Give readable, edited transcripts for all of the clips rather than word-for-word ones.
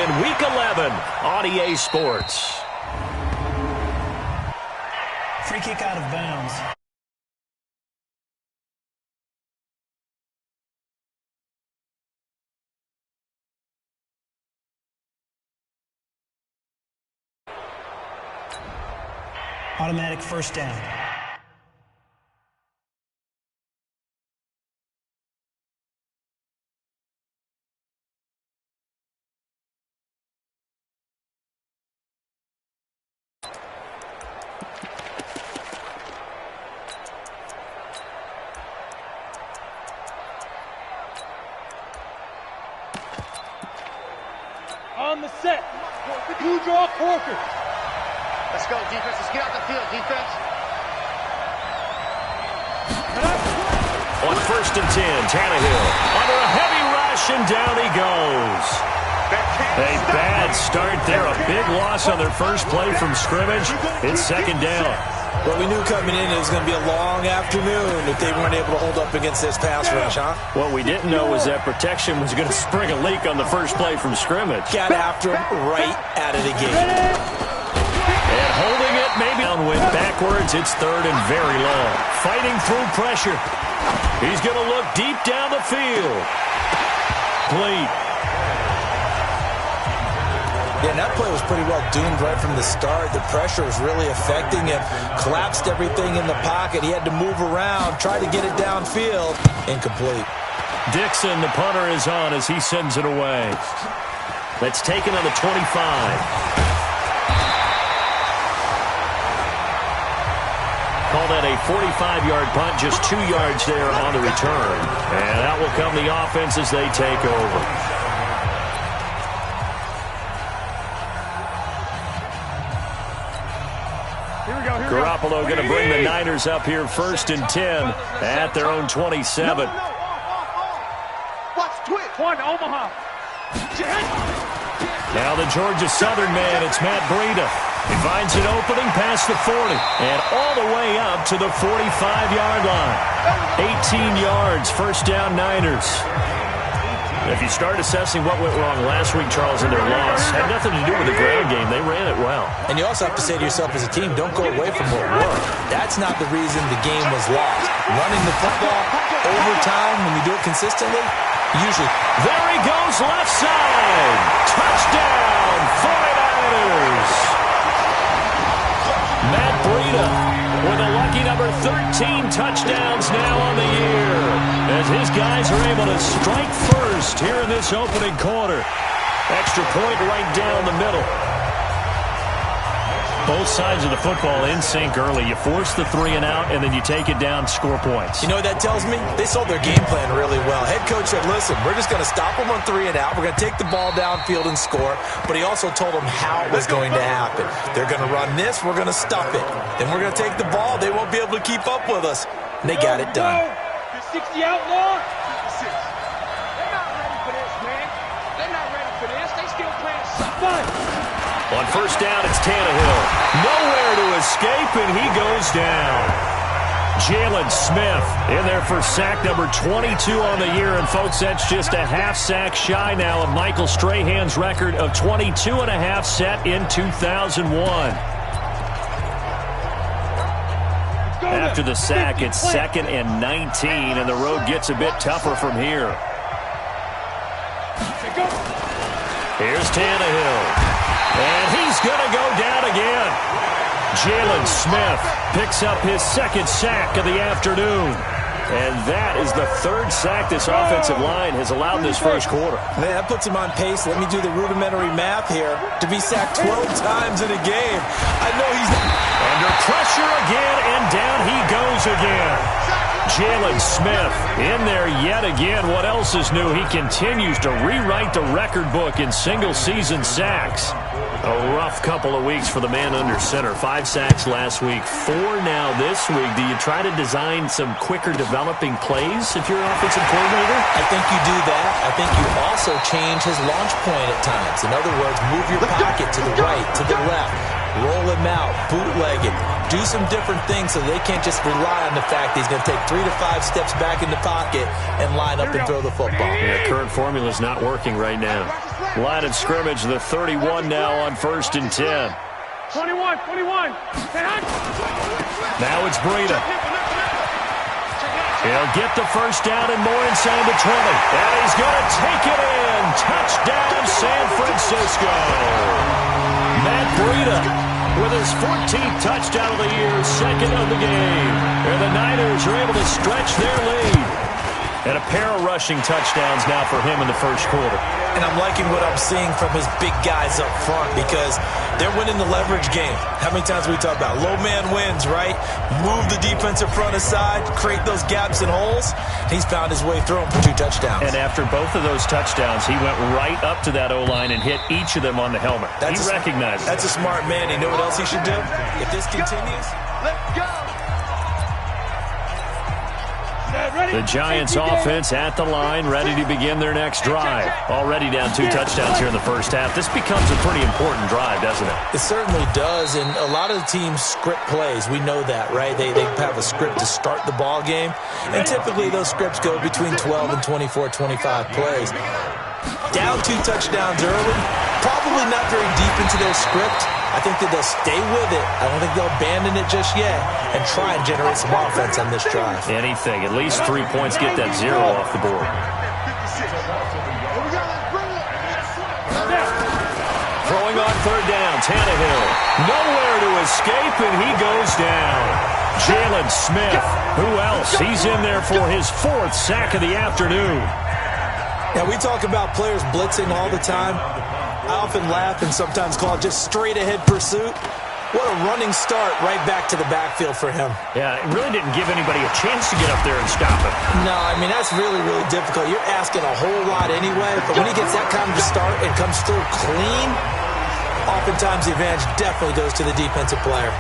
in Week 11 on EA Sports. Free kick out of bounds. Automatic first down. On the set. You draw Corker. Let's go, defense. Let's get out the field, defense. On 1st and 10, Tannehill under a heavy rush, and down he goes. A bad start there. A big loss on their first play from scrimmage. It's 2nd down. Well, we knew coming in it was going to be a long afternoon if they weren't able to hold up against this pass rush, huh? What we didn't know was that protection was going to spring a leak on the first play from scrimmage. Got after him right out of the gate. And holding it, maybe on went backwards. It's 3rd and very long. Fighting through pressure. He's going to look deep down the field. Complete. Yeah, and that play was pretty well doomed right from the start. The pressure was really affecting him. Collapsed everything in the pocket. He had to move around, try to get it downfield. Incomplete. Dixon, the punter, is on as he sends it away. Let's take it on the 25. Call that a 45-yard punt, just 2 yards there on the return. And out will come the offense as they take over. Garoppolo going to bring the Niners up here 1st and 10 at their own 27. Watch twitch. One, Omaha. Now the Georgia Southern man, it's Matt Breida. He finds an opening past the 40 and all the way up to the 45-yard line. 18 yards, 1st down Niners. If you start assessing what went wrong last week, Charles, in their loss, had nothing to do with the ground game. They ran it well. And you also have to say to yourself as a team, don't go away from what worked. That's not the reason the game was lost. Running the football over time, when you do it consistently, usually. There he goes, left side. Touchdown, 49ers. Matt Breida with a lucky number 13 touchdowns now on the year, as his guys are able to strike first here in this opening quarter. Extra point right down the middle. Both sides of the football in sync early. You force the 3 and out, and then you take it down, score points. You know what that tells me? They sold their game plan really well. Head coach said, listen, we're just going to stop them on 3 and out. We're going to take the ball downfield and score. But he also told them how it was going to happen. They're going to run this. We're going to stuff it. Then we're going to take the ball. They won't be able to keep up with us. And they got it done. The 60 outlaw. They're not ready for this, man. They're not ready for this. They still playing something. On 1st down, it's Tannehill. Nowhere to escape, and he goes down. Jalen Smith in there for sack number 22 on the year. And, folks, that's just a half sack shy now of Michael Strahan's record of 22 and a half set in 2001. After the sack, it's 2nd and 19, and the road gets a bit tougher from here. Here's Tannehill. And he's going to go down again. Jalen Smith picks up his 2nd sack of the afternoon. And that is the 3rd sack this offensive line has allowed this first quarter. Man, that puts him on pace. Let me do the rudimentary math here. To be sacked 12 times in a game. I know he's under pressure again, and down he goes again. Jalen Smith in there yet again. What else is new? He continues to rewrite the record book in single-season sacks. A rough couple of weeks for the man under center. 5 sacks last week, 4 now this week. Do you try to design some quicker developing plays if you're an offensive coordinator? I think you do that. I think you also change his launch point at times. In other words, move your pocket to the right, to the left. roll him out, bootleg it, do some different things so they can't just rely on the fact that he's going to take 3 to 5 steps back in the pocket and line up and throw the football. Yeah, current formula is not working right now. Line of scrimmage, the 31 now on 1st and 10. 21. Now it's Breida. He'll get the first down and more inside the 20. And he's going to take it in. Touchdown, San Francisco. Matt Breida with his 14th touchdown of the year, second of the game. And the Niners are able to stretch their lead. And a pair of rushing touchdowns now for him in the first quarter. And I'm liking what I'm seeing from his big guys up front because they're winning the leverage game. How many times we talk about low man wins, right? Move the defensive front aside, create those gaps and holes. He's found his way through them for 2 touchdowns. And after both of those touchdowns, he went right up to that O-line and hit each of them on the helmet. He recognized it. That's a smart man. You know what else he should do? If this continues, Let's go. The Giants offense at the line, ready to begin their next drive. Already down 2 touchdowns here in the first half. This becomes a pretty important drive, doesn't it? It certainly does, and a lot of the teams script plays. We know that, right? They have a script to start the ball game, and typically those scripts go between 12 and 24, 25 plays. Down 2 touchdowns early, probably not very deep into their script. I think that they'll stay with it. I don't think they'll abandon it just yet and try and generate some offense on this drive. Anything. At least 3 points. Get that 0 off the board. Throwing on 3rd down. Tannehill. Nowhere to escape, and he goes down. Jalen Smith. Who else? He's in there for his 4th sack of the afternoon. Now, we talk about players blitzing all the time. I often laugh and sometimes call it just straight-ahead pursuit. What a running start right back to the backfield for him. Yeah, it really didn't give anybody a chance to get up there and stop him. No, I mean, that's really, really difficult. You're asking a whole lot anyway, but when he gets that kind of a start and comes through clean, oftentimes the advantage definitely goes to the defensive player.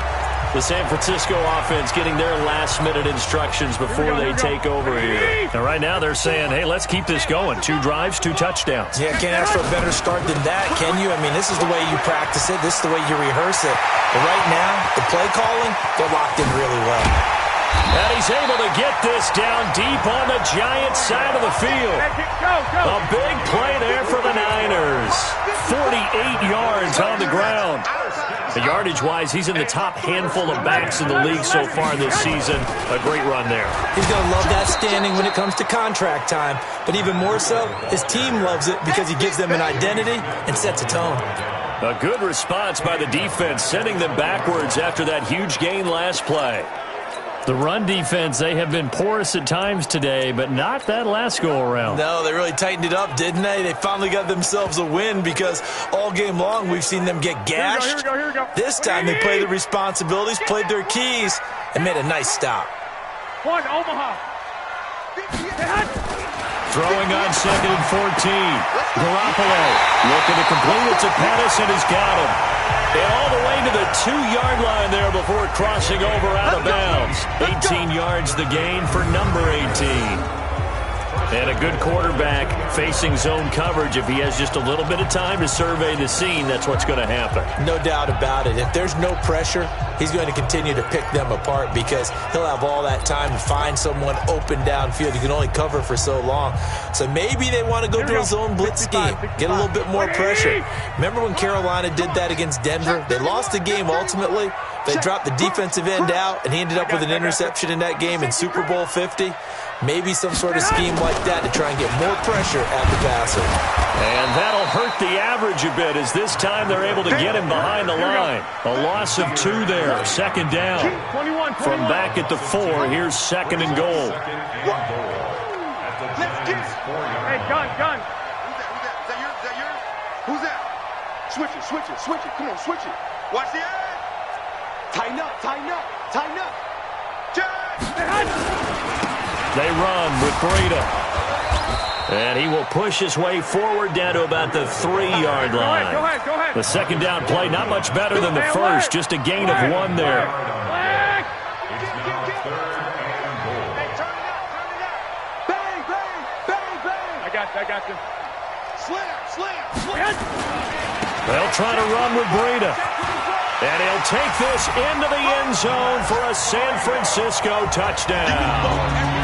The San Francisco offense getting their last-minute instructions before they take over here. And right now they're saying, hey, let's keep this going. 2 drives, 2 touchdowns. Yeah, can't ask for a better start than that, can you? I mean, this is the way you practice it. This is the way you rehearse it. But right now, the play calling, they're locked in really well. And he's able to get this down deep on the Giants side of the field. A big play there for the Niners. 48 yards on the ground. The yardage-wise, he's in the top handful of backs in the league so far this season. A great run there. He's going to love that standing when it comes to contract time. But even more so, his team loves it because he gives them an identity and sets a tone. A good response by the defense, sending them backwards after that huge gain last play. The run defense, they have been porous at times today, but not that last go-around. No, they really tightened it up, didn't they? They finally got themselves a win because all game long we've seen them get gashed. Here we go. This time they played the responsibilities, played their keys, and made a nice stop. One, Omaha. Throwing on 2nd and 14. Garoppolo looking to complete it to Pettis, and he's got him. And all the way to the 2-yard line there before crossing over out of bounds. 18 yards the gain for number 18. And a good quarterback facing zone coverage. If he has just a little bit of time to survey the scene, that's what's going to happen. No doubt about it. If there's no pressure, he's going to continue to pick them apart because he'll have all that time to find someone open downfield. You can only cover for so long. So maybe they want to go to a zone blitz scheme, get a little bit more pressure. Remember when Carolina did that against Denver? They lost the game ultimately. They dropped the defensive end out, and he ended up with an interception in that game in Super Bowl 50. Maybe some sort of scheme like that to try and get more pressure at the passer. And that'll hurt the average a bit as this time they're able to get him behind the line. A loss of 2 there, 2nd down. From back at the 4, here's 2nd and goal. Let's get it. Hey, gun. Is that yours? Who's that? Switch it. Come on, switch it. Watch the edge. Tighten up. They run with Breida. And he will push his way forward down to about the 3-yard line. Go ahead. The 2nd down play, not much better than the first, just a gain of 1 there. Leg. Bang. I got you. Slam. They'll try to run with Breida. And he'll take this into the end zone for a San Francisco touchdown.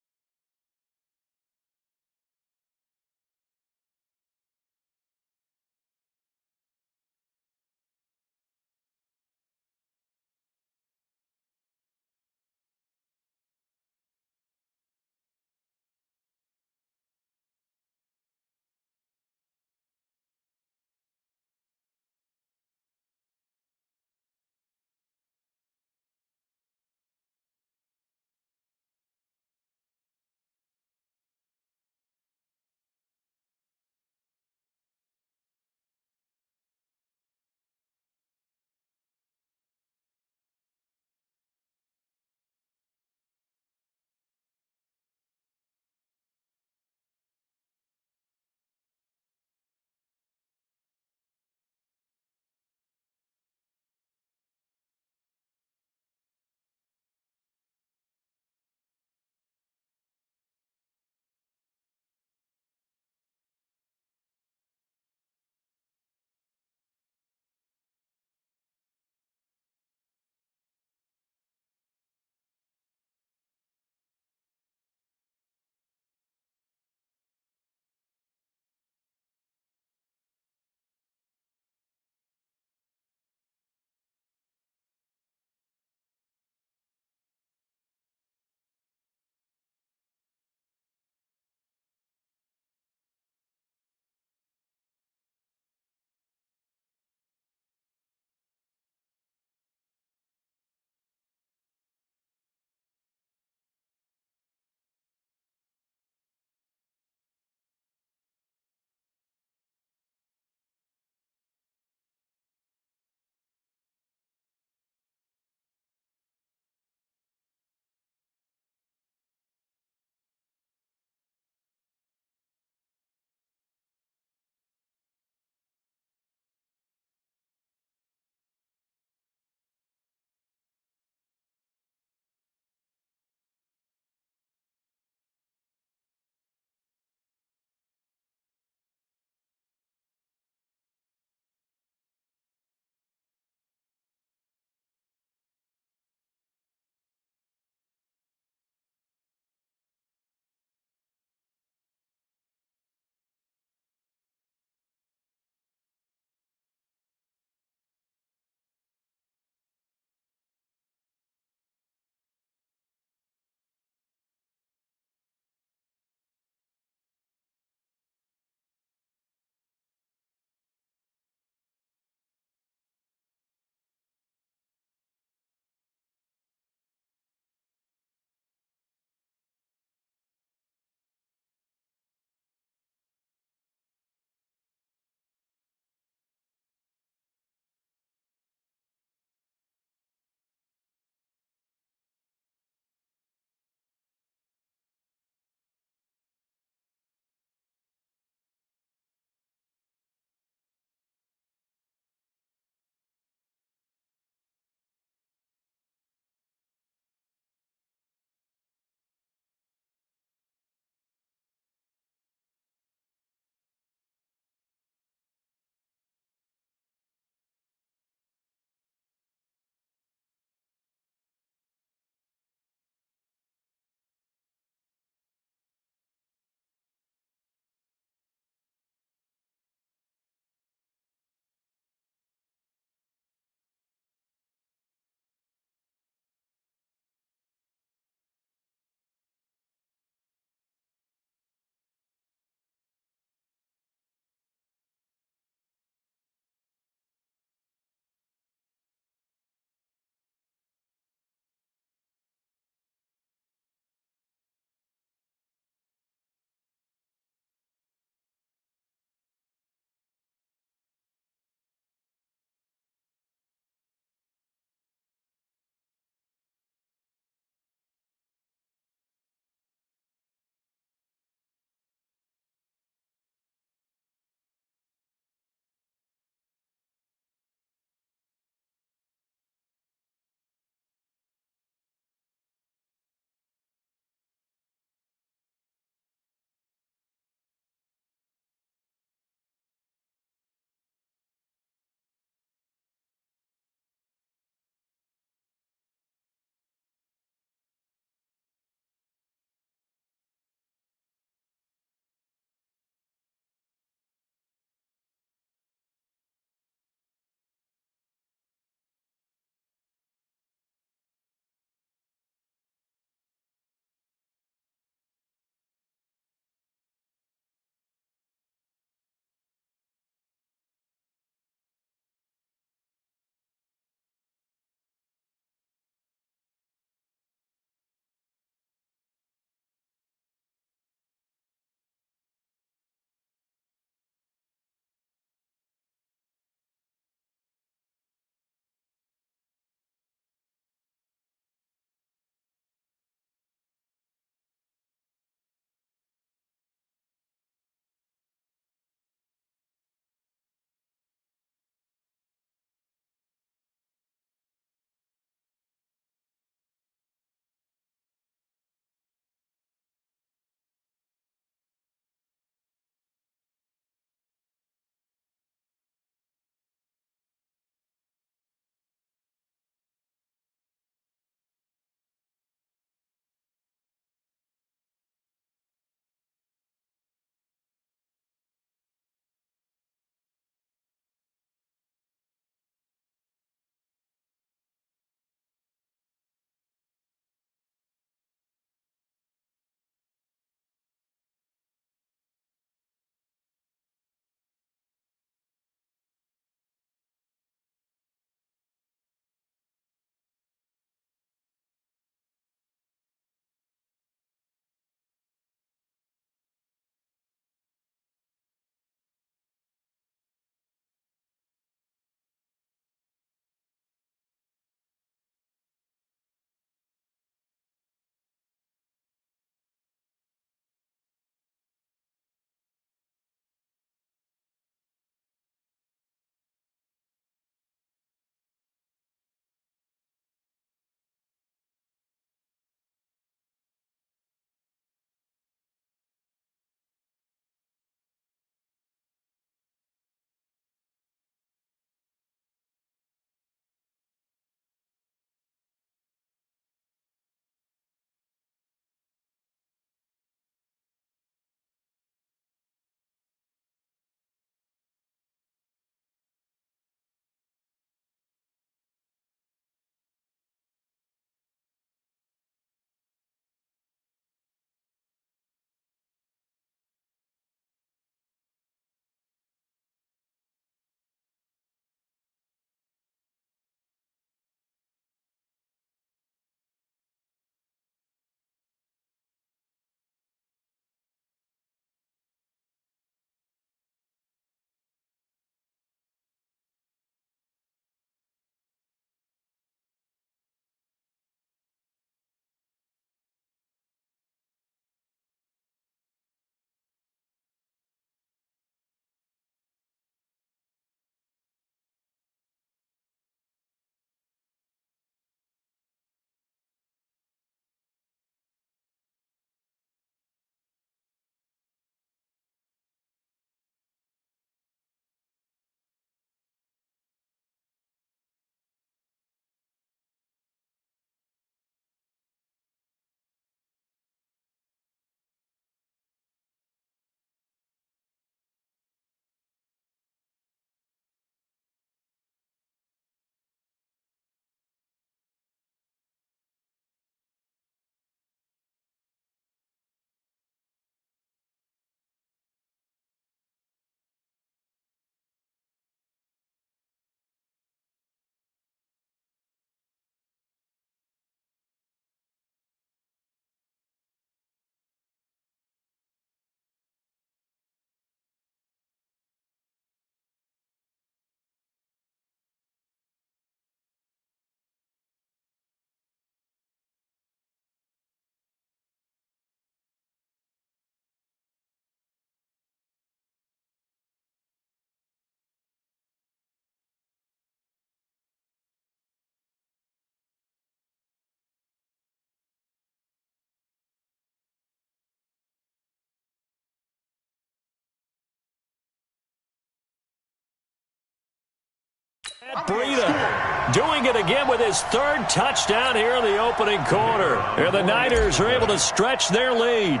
Breida doing it again with his third touchdown here in the opening quarter. And the Niners are able to stretch their lead.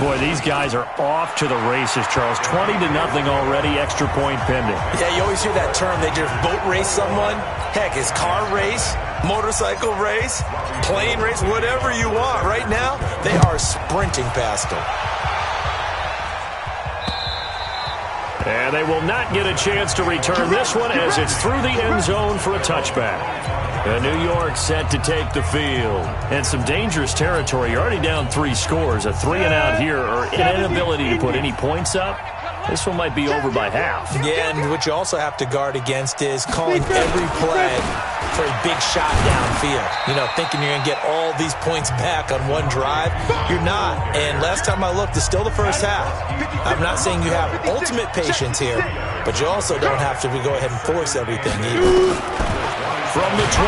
Boy, these guys are off to the races, Charles. 20-0 already, extra point pending. Yeah, you always hear that term. They just boat race someone. Heck, it's car race, motorcycle race, plane race, whatever you want. Right now, they are sprinting past them. And they will not get a chance to return this one as it's through the end zone for a touchback. And New York set to take the field. And some dangerous territory. You're already down 3 scores. A 3-and-out here or an inability to put any points up. This one might be over by half. Yeah, and what you also have to guard against is calling every play for a big shot downfield. You know, thinking you're going to get all these points back on one drive. You're not. And last time I looked, it's still the first half. I'm not saying you have ultimate patience here, but you also don't have to go ahead and force everything either. From the 27,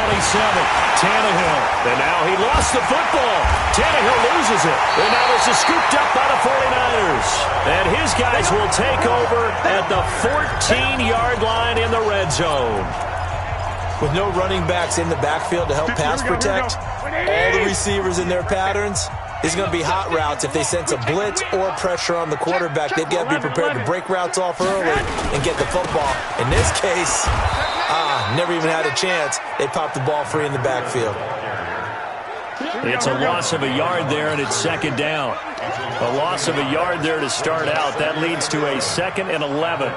Tannehill. And now he lost the football. Tannehill loses it. And now this is scooped up by the 49ers. And his guys will take over at the 14-yard line in the red zone. With no running backs in the backfield to help pass protect, all the receivers in their patterns, it's going to be hot routes. If they sense a blitz or pressure on the quarterback, they've got to be prepared to break routes off early and get the football. In this case, never even had a chance. They popped the ball free in the backfield. It's a loss of a yard there, and it's second down. A loss of a yard there to start out. That leads to a 2nd and 11.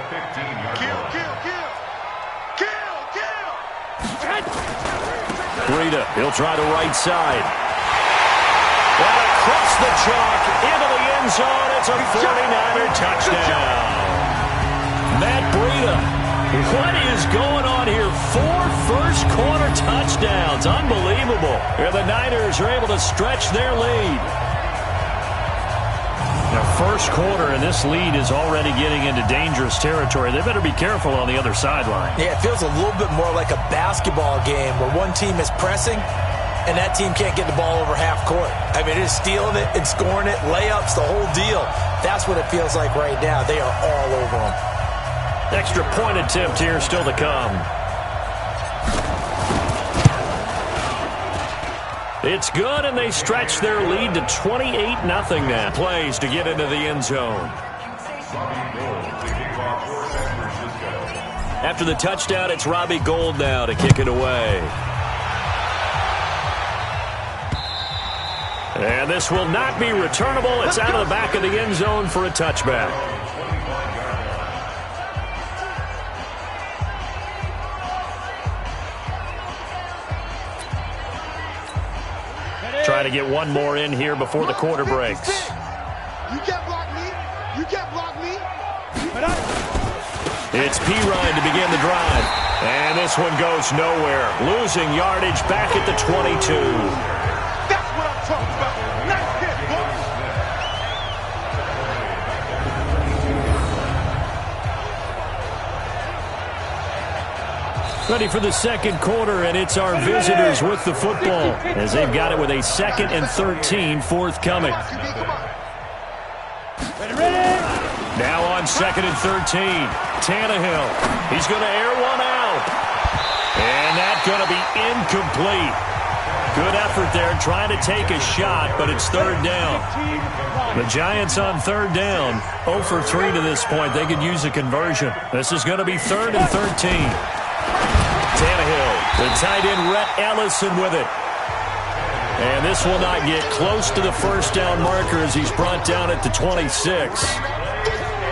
Breida, he'll try the right side. And across the chalk, into the end zone. It's a 49er touchdown. Matt Breida, what is going on here? 4 first-quarter touchdowns. Unbelievable. And the Niners are able to stretch their lead. Now, first quarter, and this lead is already getting into dangerous territory. They better be careful on the other sideline. Yeah, it feels a little bit more like a basketball game where one team is pressing and that team can't get the ball over half court. I mean, it's stealing it and scoring it, layups, the whole deal. That's what it feels like right now. They are all over them. Extra point attempt here still to come. It's good, and they stretch their lead to 28-0 now. Plays to get into the end zone. After the touchdown, it's Robbie Gould now to kick it away. And this will not be returnable. It's out of the back of the end zone for a touchback. Trying to get one more in here before the quarter breaks. You can't block me. You can't block me. It's Pirine to begin the drive. And this one goes nowhere. Losing yardage back at the 22. That's what I'm talking about. Nice hit, boys. Ready for the second quarter, and it's our visitors with the football as they've got it with a 2nd and 13 forthcoming. Now on 2nd and 13, Tannehill. He's going to air one out. And that's going to be incomplete. Good effort there trying to take a shot, but it's 3rd down. The Giants on 3rd down, 0 for 3 to this point. They could use a conversion. This is going to be 3rd and 13. Tannehill, the tight end Rhett Ellison with it. And this will not get close to the first down marker as he's brought down at the 26.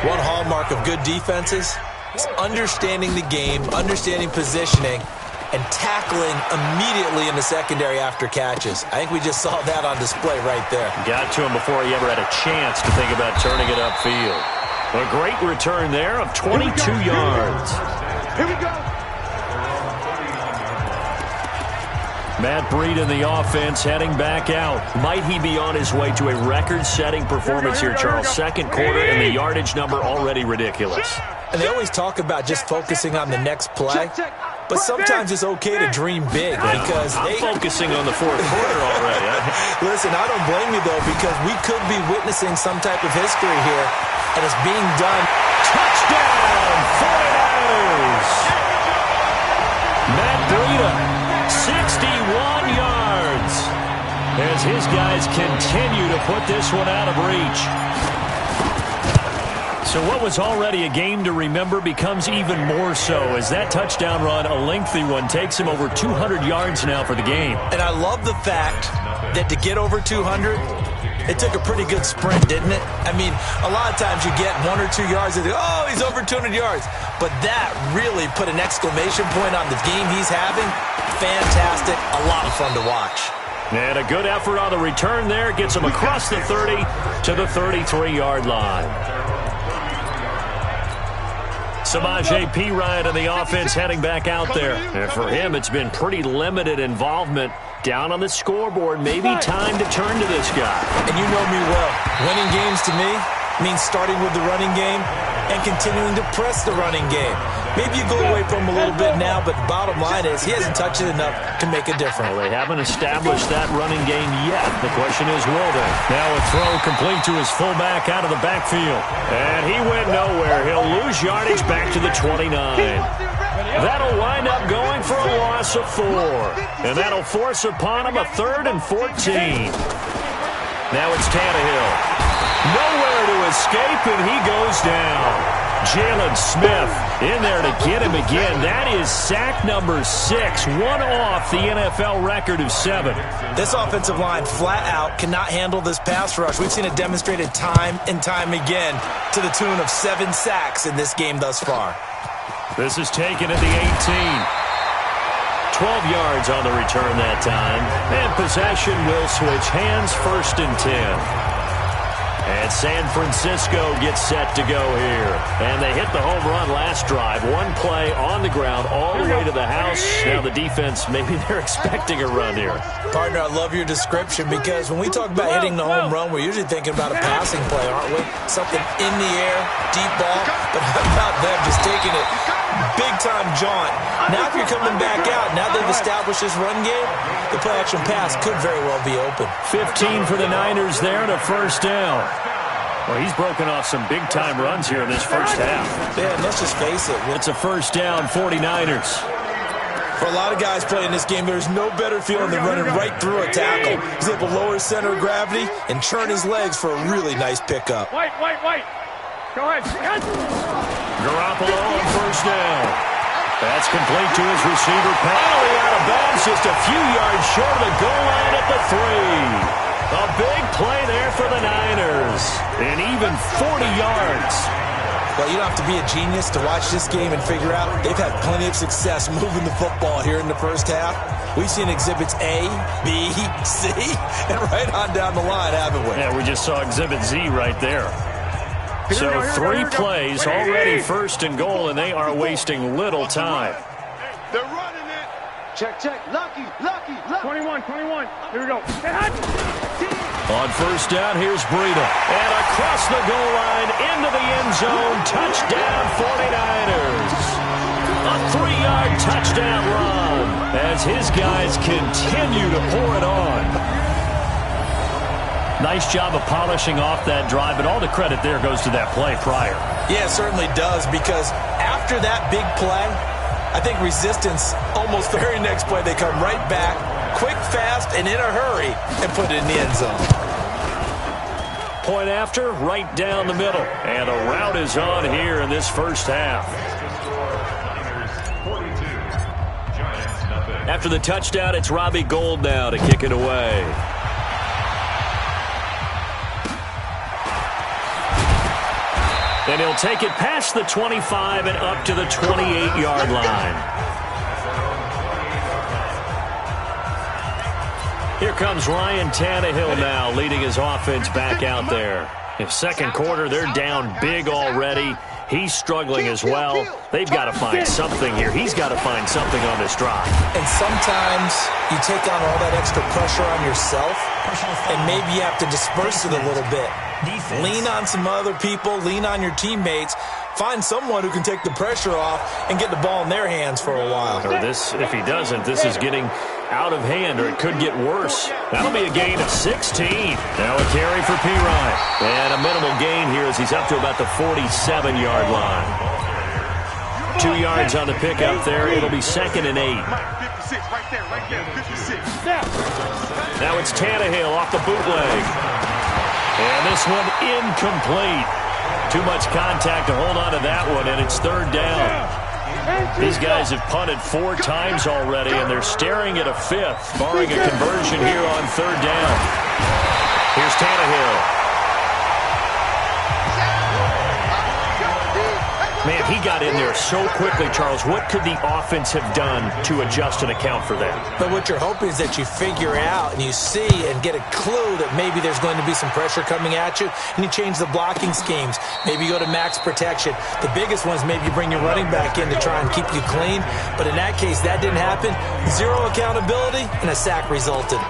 One hallmark of good defenses is understanding the game, understanding positioning, and tackling immediately in the secondary after catches. I think we just saw that on display right there. Got to him before he ever had a chance to think about turning it upfield. A great return there of 22 yards. Here we go. Matt Breida in the offense heading back out. Might he be on his way to a record-setting performance here, Charles? Second quarter and the yardage number already ridiculous. And they always talk about just focusing on the next play, but sometimes it's okay to dream big because I'm focusing on the fourth quarter already. Listen, I don't blame you, though, because we could be witnessing some type of history here, and it's being done. Touchdown, 49ers! as his guys continue to put this one out of reach. So what was already a game to remember becomes even more so as that touchdown run, a lengthy one, takes him over 200 yards now for the game. And I love the fact that to get over 200, it took a pretty good sprint, didn't it? I mean, a lot of times you get 1 or 2 yards and oh, he's over 200 yards. But that really put an exclamation point on the game he's having. Fantastic. A lot of fun to watch. And a good effort on the return there. Gets him across the 30 to the 33-yard line. Samaje Perine and the offense heading back out there. And for him, it's been pretty limited involvement. Down on the scoreboard, maybe time to turn to this guy. And you know me well. Winning games to me means starting with the running game and continuing to press the running game. Maybe you go away from him a little bit now, but the bottom line is he hasn't touched it enough to make a difference. Well, they haven't established that running game yet. The question is, will they? Now a throw complete to his fullback out of the backfield. And he went nowhere. He'll lose yardage back to the 29. That'll wind up going for a loss of 4. And that'll force upon him a 3rd and 14. Now it's Tannehill. Nowhere to escape, and he goes down. Jalen Smith in there to get him again. That is sack number 6, one off the NFL record of 7. This offensive line flat out cannot handle this pass rush. We've seen it demonstrated time and time again to the tune of 7 sacks in this game thus far. This is taken at the 18. 12 yards on the return that time. And possession will switch hands, 1st and 10. And San Francisco gets set to go here. And they hit the home run last drive. One play on the ground all the way to the house. Now the defense, maybe they're expecting a run here. Partner, I love your description because when we talk about hitting the home run, we're usually thinking about a passing play, aren't we? Something in the air, deep ball. But how about them just taking it big-time jaunt? Now if you're coming back out, now they've established this run game, the play-action pass could very well be open. 15 for the Niners there and a 1st down. Well, he's broken off some big-time runs here in this first half. Yeah, and let's just face it. It's a 1st down, 49ers. For a lot of guys playing this game, there's no better feeling than running right through a tackle. He's able to lower his center of gravity and churn his legs for a really nice pickup. Wait. Go ahead. Garoppolo on 1st down. That's complete to his receiver. Penalty out of bounds, just a few yards short of the goal line at the 3. A big play there for the Niners. And even 40 yards. Well, you don't have to be a genius to watch this game and figure out they've had plenty of success moving the football here in the first half. We've seen exhibits A, B, C, and right on down the line, haven't we? Yeah, we just saw exhibit Z right there. So 3 plays, already 1st and goal, and they are wasting little time. They're running it. Check. Lucky. 21. Here we go. On 1st down, here's Breida. And across the goal line, into the end zone, touchdown 49ers. A 3-yard touchdown run as his guys continue to pour it on. Nice job of polishing off that drive, but all the credit there goes to that play prior. Yeah, it certainly does, because after that big play, I think resistance, almost the very next play, they come right back, quick, fast, and in a hurry, and put it in the end zone. Point after, right down the middle. And a rout is on here in this first half. After the touchdown, it's Robbie Gould now to kick it away. And he'll take it past the 25 and up to the 28-yard line. Here comes Ryan Tannehill now, leading his offense back out there. In 2nd quarter, they're down big already. He's struggling as well. They've got to find something here. He's got to find something on this drive. And sometimes you take on all that extra pressure on yourself, and maybe you have to disperse it a little bit. Lean on some other people, lean on your teammates. Find someone who can take the pressure off and get the ball in their hands for a while. Or this, if he doesn't, this is getting out of hand, or it could get worse. That'll be a gain of 16. Now a carry for Perine. And a minimal gain here as he's up to about the 47-yard line. 2 yards on the pickup there. It'll be 2nd and 8. 56, right there, 56. Now it's Tannehill off the bootleg. And this one incomplete. Too much contact to hold on to that one, and it's 3rd down. These guys have punted 4 times already, and they're staring at a 5th, barring a conversion here on 3rd down. Here's Tannehill. Man, he got in there so quickly, Charles. What could the offense have done to adjust and account for that? But what you're hoping is that you figure out and you see and get a clue that maybe there's going to be some pressure coming at you, and you change the blocking schemes. Maybe you go to max protection. The biggest one is maybe you bring your running back in to try and keep you clean. But in that case, that didn't happen. 0 accountability, and a sack resulted.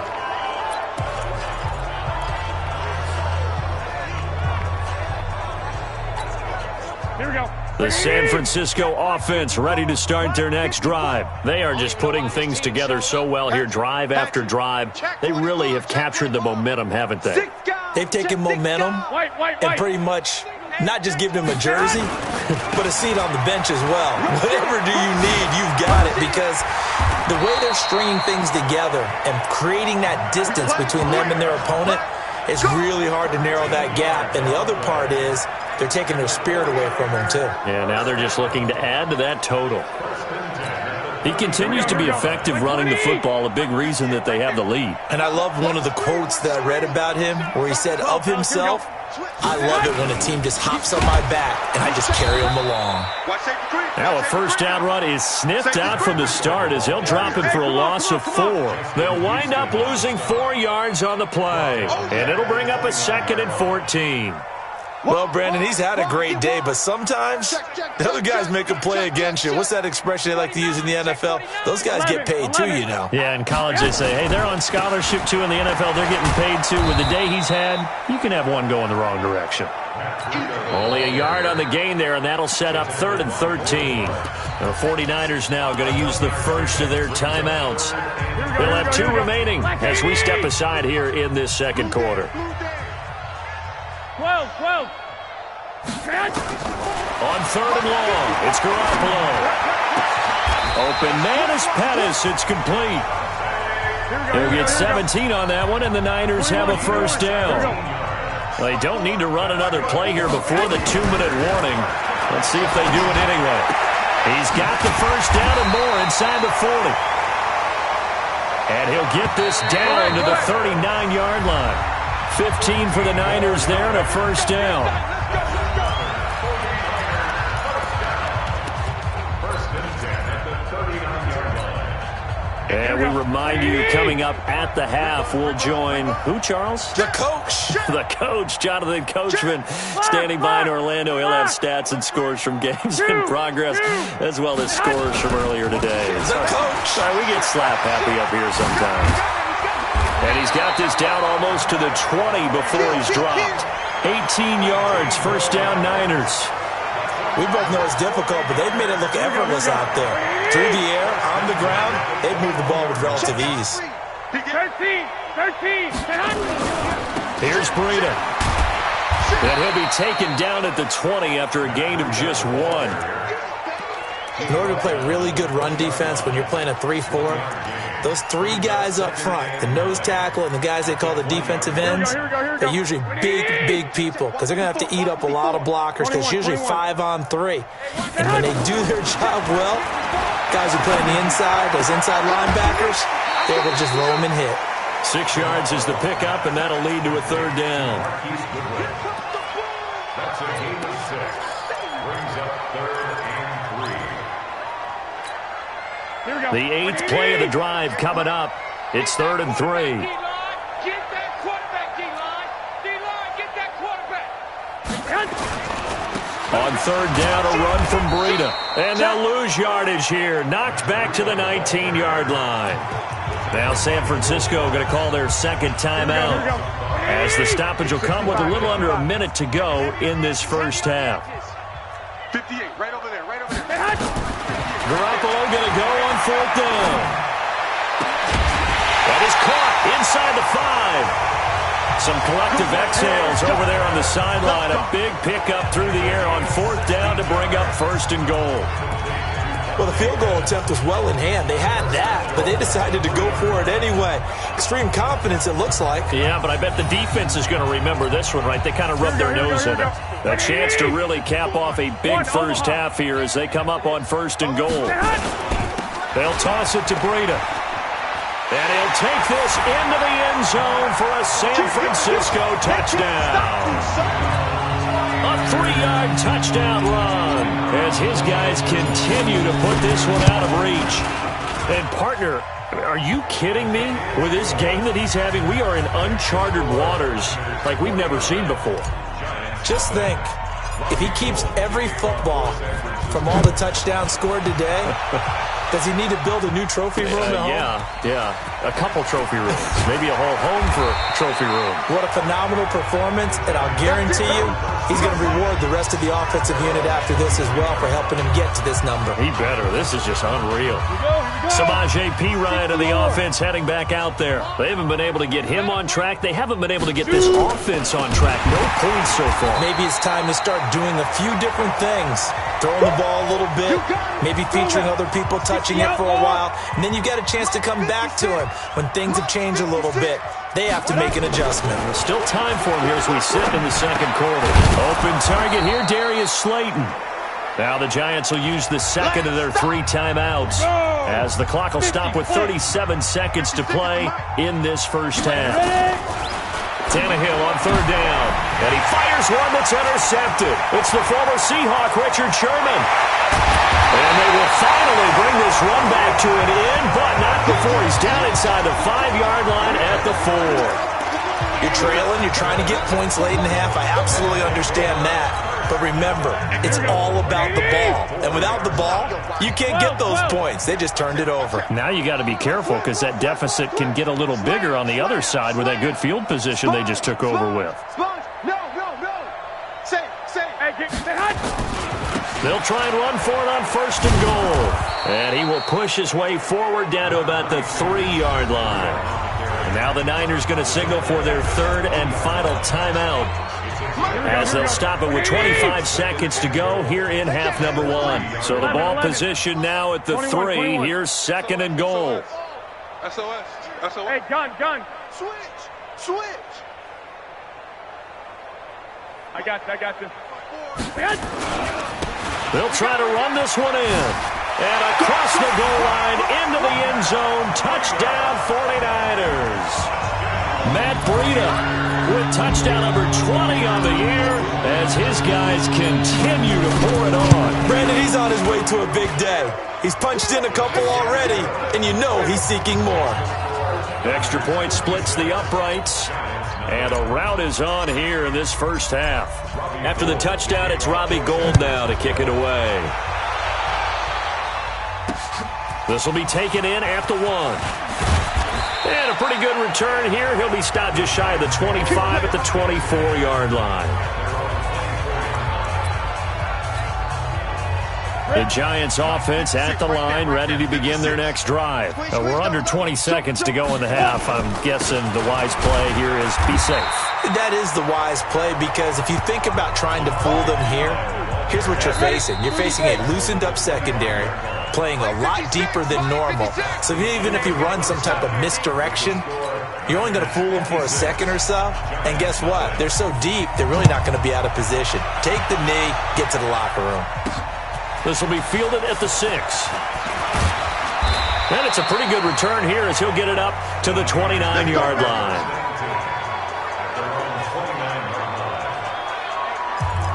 Here we go. The San Francisco offense ready to start their next drive. They are just putting things together so well here, drive after drive. They really have captured the momentum, haven't they? They've taken momentum and pretty much not just given him a jersey, but a seat on the bench as well. Whatever do you need, you've got it, because the way they're stringing things together and creating that distance between them and their opponent, it's really hard to narrow that gap. And the other part is they're taking their spirit away from them, too. Yeah, now they're just looking to add to that total. He continues to be effective running the football, a big reason that they have the lead. And I love one of the quotes that I read about him where he said of himself, "I love it when a team just hops on my back and I just carry them along." Now a 1st down run is sniffed out from the start as they'll drop him for a loss of 4. They'll wind up losing 4 yards on the play, and it'll bring up a 2nd and 14. Well, Brandon, he's had a great day, but sometimes the other guys make a play against you. What's that expression they like to use in the NFL? Those guys get paid too, you know. Yeah, in college they say, hey, they're on scholarship too. In the NFL, they're getting paid too. With the day he's had, you can have one go in the wrong direction. Only a yard on the gain there, and that'll set up 3rd and 13. The 49ers now going to use the first of their timeouts. They'll have 2 remaining as we step aside here in this 2nd quarter. 12. On 3rd and long, it's Garoppolo. Open man is Pettis. It's complete. They'll get 17 on that one, and the Niners have a 1st down. Well, they don't need to run another play here before the 2-minute warning. Let's see if they do it anyway. He's got the 1st down and more inside the 40. And he'll get this down to the 39-yard line. 15 for the Niners there and a 1st down. And we remind you, coming up at the half, we'll join who, Charles? The coach. The coach, Jonathan Coachman, standing by in Orlando. He'll have stats and scores from games in progress, as well as scores from earlier today. The coach. Sorry, we get slap happy up here sometimes. And he's got this down almost to the 20 before he's dropped. 18 yards, 1st down Niners. We both know it's difficult, but they've made it look effortless out there. Through the air, on the ground, they've moved the ball with relative ease. 13. Here's Breida. And he'll be taken down at the 20 after a gain of just 1. In order to play really good run defense when you're playing a 3-4, those 3 guys up front, the nose tackle and the guys they call the defensive ends, they're usually big people because they're going to have to eat up a lot of blockers because it's usually 5 on 3. And when they do their job well, guys who play on the inside, those inside linebackers, they're able to just roll them and hit. 6 yards is the pickup, and that'll lead to a 3rd down. That's a gain of 6. Brings up 3rd and 3. The 8th play of the drive coming up. It's 3rd and 3. Get that quarterback, D-line. D-line, get that quarterback. On 3rd down, a run from Breida. And they'll lose yardage here. Knocked back to the 19-yard line. Now San Francisco going to call their 2nd timeout, as the stoppage will come with a little under a minute to go in this 1st half. 58, right over there. Garoppolo going to go on 4th down. That is caught inside the 5. Some collective exhales over there on the sideline. A big pickup through the air on 4th down to bring bring up first and goal. Well, the field goal attempt was well in hand. They had that, but they decided to go for it anyway. Extreme confidence, it looks like. Yeah, but I bet the defense is going to remember this one, right? They kind of rubbed their nose in it. A chance to really cap off a big first half here as they come up on first and goal. They'll toss it to Breida. And he'll take this into the end zone for a San Francisco touchdown. A 3-yard touchdown run as his guys continue to put this one out of reach. And, partner, are you kidding me? With this game that he's having, we are in uncharted waters like we've never seen before. Just think, if he keeps every football from all the touchdowns scored today, does he need to build a new trophy room at home? Yeah. A couple trophy rooms. Maybe a whole home for a trophy room. What a phenomenal performance, and I'll guarantee you he's going to reward the rest of the offensive unit after this as well for helping him get to this number. He better. This is just unreal. Samaje Perine of the offense heading back out there. They haven't been able to get him on track. They haven't been able to get this offense on track. No points so far. Maybe it's time to start doing a few different things. Throwing the ball a little bit, maybe featuring other people touching it for a while, and then you get a chance to come back to him when things have changed a little bit. They have to make an adjustment. Still time for him here as we sit in the second quarter. Open target here, Darius Slayton. Now the Giants will use the second of their 3 timeouts as the clock will stop with 37 seconds to play in this first half. Tannehill on third down, and he fires one that's intercepted. It's the former Seahawk, Richard Sherman. And they will finally bring this one back to an end, but not before he's down inside the 5-yard line at the 4. You're trailing, you're trying to get points late in the half. I absolutely understand that. But remember, it's all about the ball. And without the ball, you can't get those points. They just turned it over. Now you got to be careful because that deficit can get a little bigger on the other side with that good field position they just took over with. No. Say. They'll try and run for it on first and goal. And he will push his way forward down to about the 3-yard line. And now the Niners going to signal for their third and final timeout as they'll stop it with 25 seconds to go here in half number 1. So the ball position now at the 3. Here's second and goal. SOS. Hey, gun. Switch. I got this. They'll try to run this one in. And across the goal line into the end zone. Touchdown 49ers. Matt Breida with touchdown number 20 on the year as his guys continue to pour it on. Brandon, he's on his way to a big day. He's punched in a couple already, and you know he's seeking more. Extra point splits the uprights. And a rout is on here in this first half. After the touchdown, it's Robbie Gould now to kick it away. This will be taken in at the 1. And a pretty good return here. He'll be stopped just shy of the 25 at the 24-yard line. The Giants offense at the line, ready to begin their next drive. We're under 20 seconds to go in the half. I'm guessing the wise play here is be safe. That is the wise play because if you think about trying to fool them here, here's what you're facing. You're facing a loosened up secondary, playing a lot deeper than normal. So even if you run some type of misdirection, you're only going to fool them for a second or so. And guess what? They're so deep, they're really not going to be out of position. Take the knee, get to the locker room. This will be fielded at the 6. And it's a pretty good return here as he'll get it up to the 29-yard line.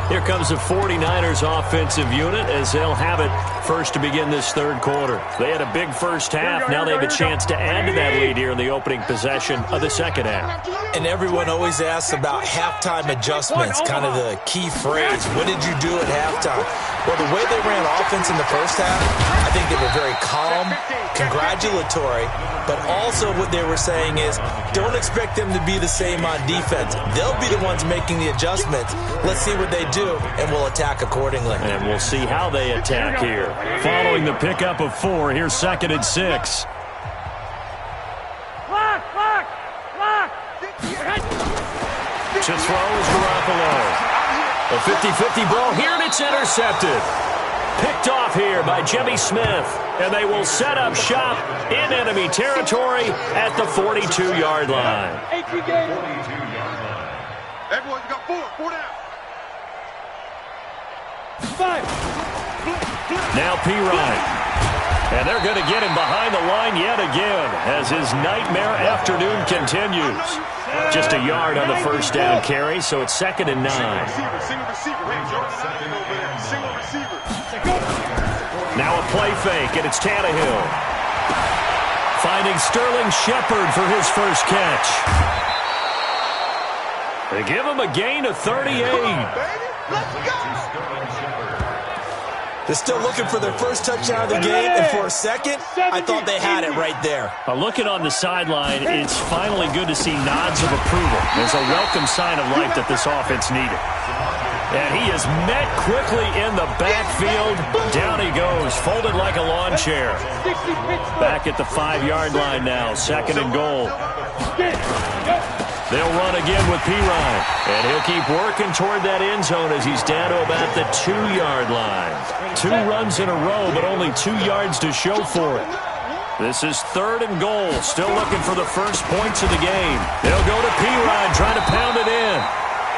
Here comes the 49ers offensive unit as they'll have it first to begin this third quarter. They had a big first half. Now they have a chance to add to that lead here in the opening possession of the second half. And everyone always asks about halftime adjustments, kind of the key phrase. What did you do at halftime? Well, the way they ran offense in the first half, I think they were very calm, congratulatory, but also what they were saying is don't expect them to be the same on defense. They'll be the ones making the adjustments. Let's see what they do, and we'll attack accordingly. And we'll see how they attack here. Following the pickup of 4, here's second and 6. Lock! To throw is Garoppolo. A 50-50 ball here, and it's intercepted. Picked off here by Jimmy Smith. And they will set up shop in enemy territory at the 42-yard line. 42-yard line. Everyone, you got four down. 5. Now P. And they're going to get him behind the line yet again as his nightmare afternoon continues. Just a yard on the first down carry, so it's 2nd and 9. Single receiver. Hey, Jordan over there. Single receiver. Now a play fake, and it's Tannehill. Finding Sterling Shepard for his first catch. They give him a gain of 38. Let's go. They're still looking for their first touchdown of the game, and for a second, I thought they had it right there. Looking on the sideline, it's finally good to see nods of approval. There's a welcome sign of life that this offense needed. And he is met quickly in the backfield. Down he goes, folded like a lawn chair. Back at the 5-yard line now, 2nd and goal. They'll run again with P-Ryan. And he'll keep working toward that end zone as he's down to about the 2-yard line. 2 runs in a row, but only 2 yards to show for it. This is 3rd and goal. Still looking for the first points of the game. They'll go to P-Ryan, trying to pound it in.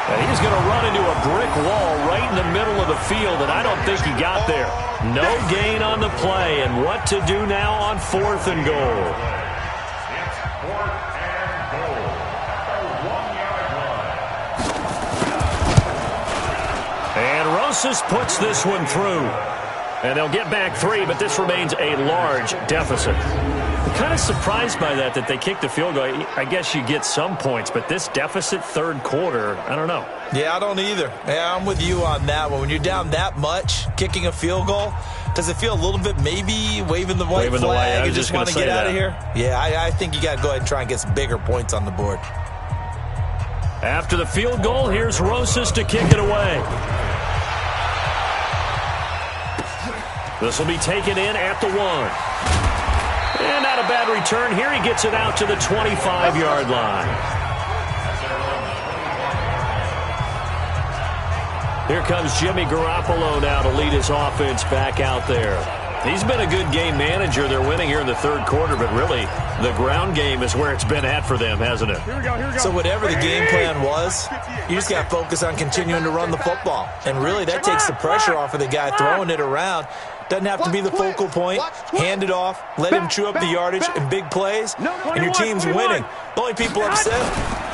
And he's going to run into a brick wall right in the middle of the field, and I don't think he got there. No gain on the play, and what to do now on 4th and goal. And Rosas puts this one through. And they'll get back 3, but this remains a large deficit. I'm kind of surprised by that they kicked the field goal. I guess you get some points, but this deficit 3rd quarter, I don't know. Yeah, I don't either. Yeah, I'm with you on that one. When you're down that much, kicking a field goal, does it feel a little bit maybe waving the white flag and just want to get out of here? Yeah, I think you got to go ahead and try and get some bigger points on the board. After the field goal, here's Rosas to kick it away. This will be taken in at the 1. And not a bad return. Here he gets it out to the 25-yard line. Here comes Jimmy Garoppolo now to lead his offense back out there. He's been a good game manager. They're winning here in the 3rd quarter, but really the ground game is where it's been at for them, hasn't it? Here we go. So whatever the game plan was, you just got to focus on continuing to run the football. And really that takes the pressure off of the guy throwing it around. Doesn't have to be the focal point. Hand it off. Let him chew up the yardage in big plays. And your team's winning. The only people upset,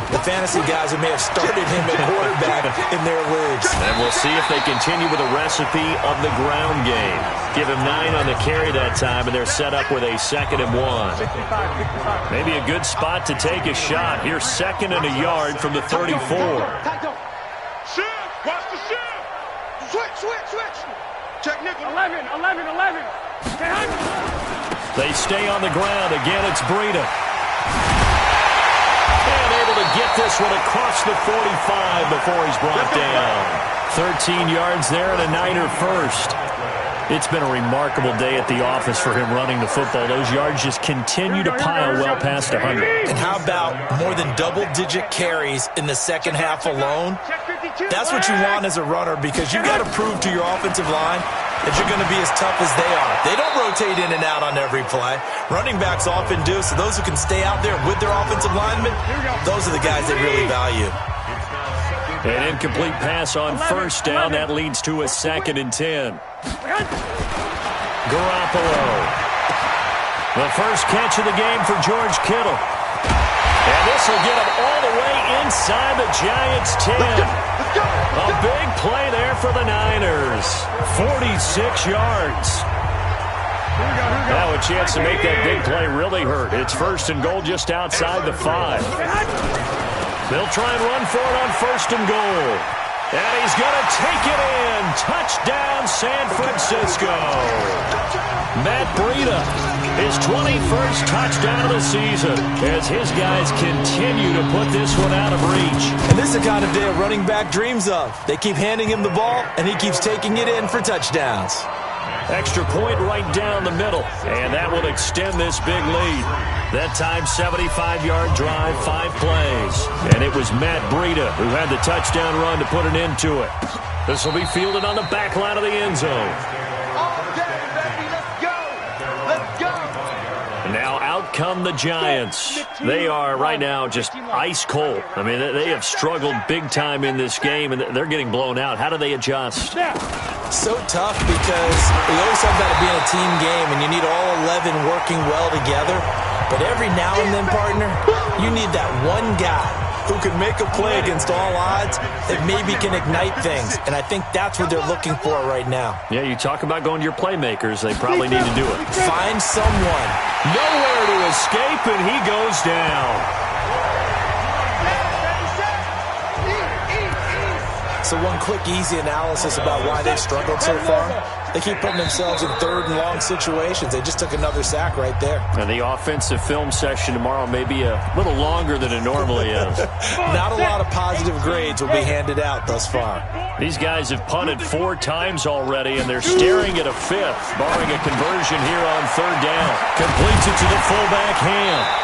the fantasy guys who may have started him at quarterback in their leagues. And we'll see if they continue with a recipe of the ground game. Give him 9 on the carry that time, and they're set up with a 2nd and 1. Maybe a good spot to take a shot. Here's 2nd and a yard from the 34. Shift. Watch the shift. Switch. Check nickel. 11. They stay on the ground. Again, it's Breida. And able to get this one across the 45 before he's brought down. 13 yards there and a Niner first. It's been a remarkable day at the office for him running the football. Those yards just continue to pile well past 100. And how about more than double-digit carries in the second half alone? That's what you want as a runner, because you've got to prove to your offensive line that you're going to be as tough as they are. They don't rotate in and out on every play. Running backs often do, so those who can stay out there with their offensive linemen, those are the guys they really value. An incomplete pass on first down. That leads to a 2nd and 10. Garoppolo. The first catch of the game for George Kittle. And this will get him all the way inside the Giants' 10. A big play there for the Niners. 46 yards. Now a chance to make that big play really hurt. It's 1st and goal just outside the 5. They'll try and run for it on 1st and goal. And he's going to take it in. Touchdown, San Francisco. Matt Breida, his 21st touchdown of the season, as his guys continue to put this one out of reach. And this is the kind of day a running back dreams of. They keep handing him the ball, and he keeps taking it in for touchdowns. Extra point right down the middle, and that will extend this big lead. That time, 75-yard drive, 5 plays. And it was Matt Breida who had the touchdown run to put an end to it. This will be fielded on the back line of the end zone. come the Giants. They are right now just ice cold. I mean, they have struggled big time in this game, and they're getting blown out. How do they adjust? So tough because we always talk about it being a team game, and you need all 11 working well together. But every now and then, partner, you need that one guy who can make a play against all odds that maybe can ignite things. And I think that's what they're looking for right now. Yeah, you talk about going to your playmakers. They probably need to do it. Find someone. Nowhere to escape, and he goes down. So one quick, easy analysis about why they've struggled so far. They keep putting themselves in third and long situations. They just took another sack right there. And the offensive film session tomorrow may be a little longer than it normally is. Not a lot of positive grades will be handed out thus far. These guys have punted 4 times already, and they're staring at a 5th, barring a conversion here on 3rd down. Completes it to the fullback Ham.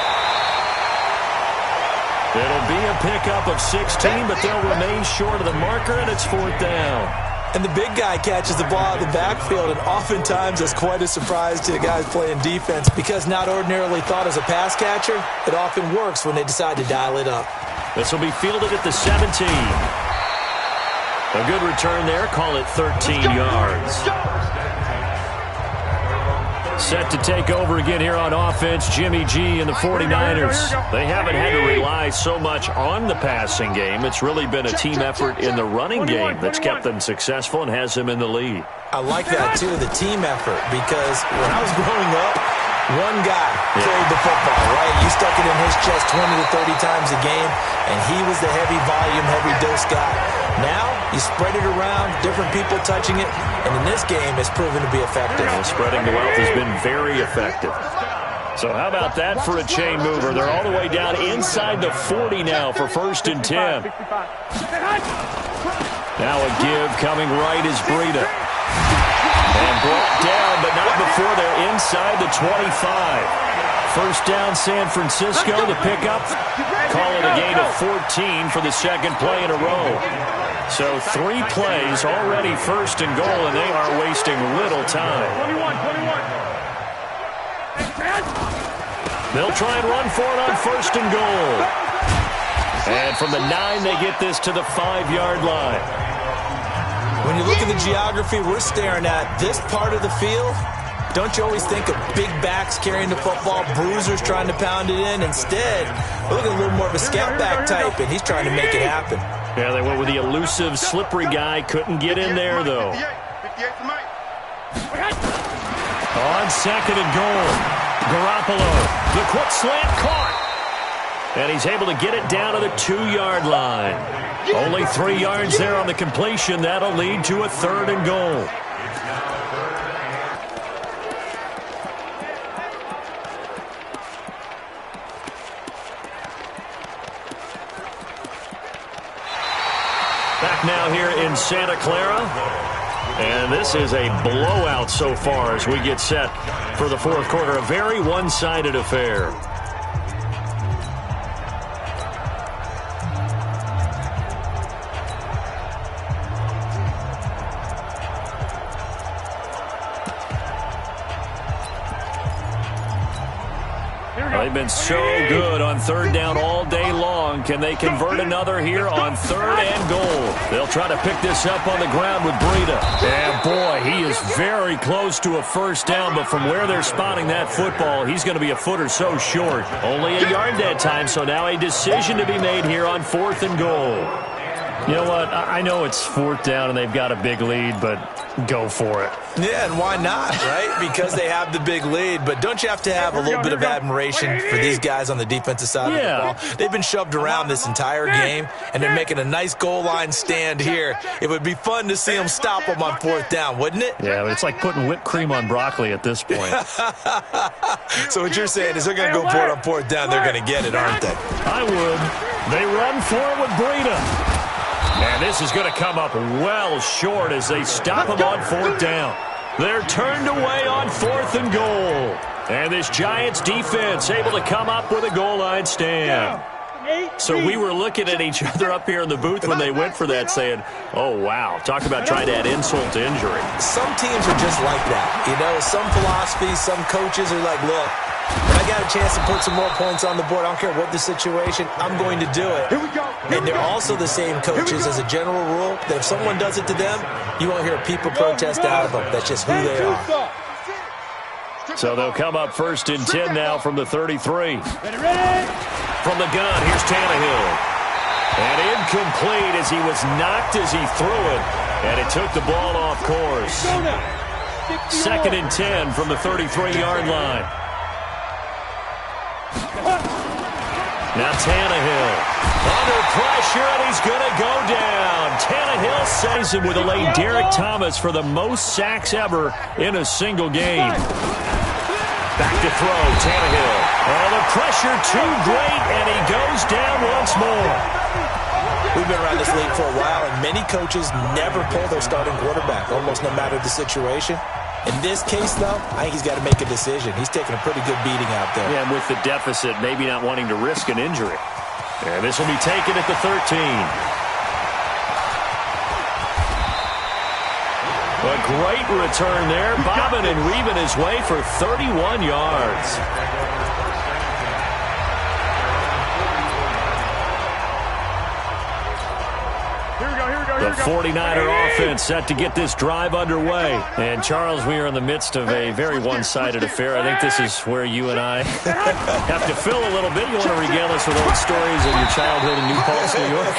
It'll be a pickup of 16, but they'll remain short of the marker, and it's 4th down. And the big guy catches the ball out of the backfield, and oftentimes that's quite a surprise to the guys playing defense because not ordinarily thought as a pass catcher, it often works when they decide to dial it up. This will be fielded at the 17. A good return there. Call it 13 yards. Set to take over again here on offense, Jimmy G and the 49ers. They haven't had to rely so much on the passing game. It's really been a team effort in the running game that's kept them successful and has them in the lead. I like that, too, the team effort, because when I was growing up, one guy carried the football, right? You stuck it in his chest 20 to 30 times a game, and he was the heavy volume, heavy dose guy. Now, you spread it around, different people touching it, and in this game, it's proven to be effective. Well, spreading the wealth has been very effective. So how about that for a chain mover? They're all the way down inside the 40 now for 1st and 10. Now a give coming right is Breida. And brought down, but not before they're inside the 25. 1st down, San Francisco. The pickup. Call it a gain of 14 for the 2nd play in a row. So 3 plays already 1st and goal, and they are wasting little time. They'll try and run for it on 1st and goal. And from the 9, they get this to the 5-yard line. When you look at the geography we're staring at, this part of the field, don't you always think of big backs carrying the football, bruisers trying to pound it in? Instead, we're looking at a little more of a scout back type, and he's trying to make it happen. Yeah, they went with the elusive, slippery guy. Couldn't get in there, though. On 2nd and goal, Garoppolo. The quick slant caught. And he's able to get it down to the 2-yard line. Only 3 yards there on the completion. That'll lead to a 3rd and goal. Back now here in Santa Clara. And this is a blowout so far as we get set for the 4th quarter. A very one-sided affair. They've been so good on 3rd down all day long. Can they convert another here on 3rd and goal? They'll try to pick this up on the ground with Breida. And boy, he is very close to a 1st down, but from where they're spotting that football, he's going to be a foot or so short. Only a yard that time, so now a decision to be made here on 4th and goal. You know what? I know it's 4th down and they've got a big lead, but go for it. Yeah, and why not, right? Because they have the big lead. But don't you have to have a little bit of admiration for these guys on the defensive side of the ball? They've been shoved around this entire game, and they're making a nice goal line stand here. It would be fun to see them stop them on 4th down, wouldn't it? Yeah, but it's like putting whipped cream on broccoli at this point. So what you're saying is they're going to go for it on 4th down. They're going to get it, aren't they? I would. They run for it with Breida. And this is going to come up well short as they stop him on 4th down. They're turned away on 4th and goal. And this Giants defense able to come up with a goal line stand. So we were looking at each other up here in the booth when they went for that saying, oh, wow, talk about trying to add insult to injury. Some teams are just like that. You know, some philosophies, some coaches are like, look, we're I got a chance to put some more points on the board, I don't care what the situation, I'm going to do it. Here we go. And they're also the same coaches as a general rule that if someone does it to them, you won't hear people protest out of them. That's just who they are. So they'll come up 1st and 10 now from the 33. From the gun, here's Tannehill. And incomplete as he was knocked as he threw it. And it took the ball off course. 2nd and 10 from the 33-yard line. Now Tannehill under pressure, and he's going to go down. Tannehill saves him with a late Derek Thomas for the most sacks ever in a single game. Back to throw, Tannehill. Oh, the pressure too great, and he goes down once more. We've been around this league for a while, and many coaches never pull their starting quarterback, almost no matter the situation. In this case, though, I think he's got to make a decision. He's taking a pretty good beating out there. Yeah, and with the deficit, maybe not wanting to risk an injury. And this will be taken at the 13. A great return there, bobbing and weaving his way for 31 yards. The 49er offense set to get this drive underway. And, Charles, we are in the midst of a very one-sided affair. I think this is where you and I have to fill a little bit. You want to regale us with old stories of your childhood in New Paltz, New York?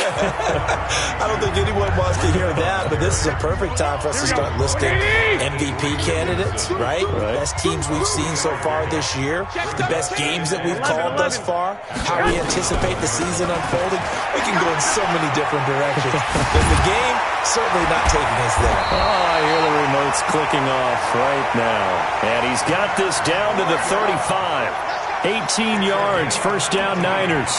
I don't think anyone wants to hear that, but this is a perfect time for us to start listing MVP candidates, right? Best teams we've seen so far this year, the best games that we've called thus far, how we anticipate the season unfolding. We can go in so many different directions. But the game, certainly not taking us there. Oh, I hear the remotes clicking off right now. And he's got this down to the 35. 18 yards, 1st down, Niners.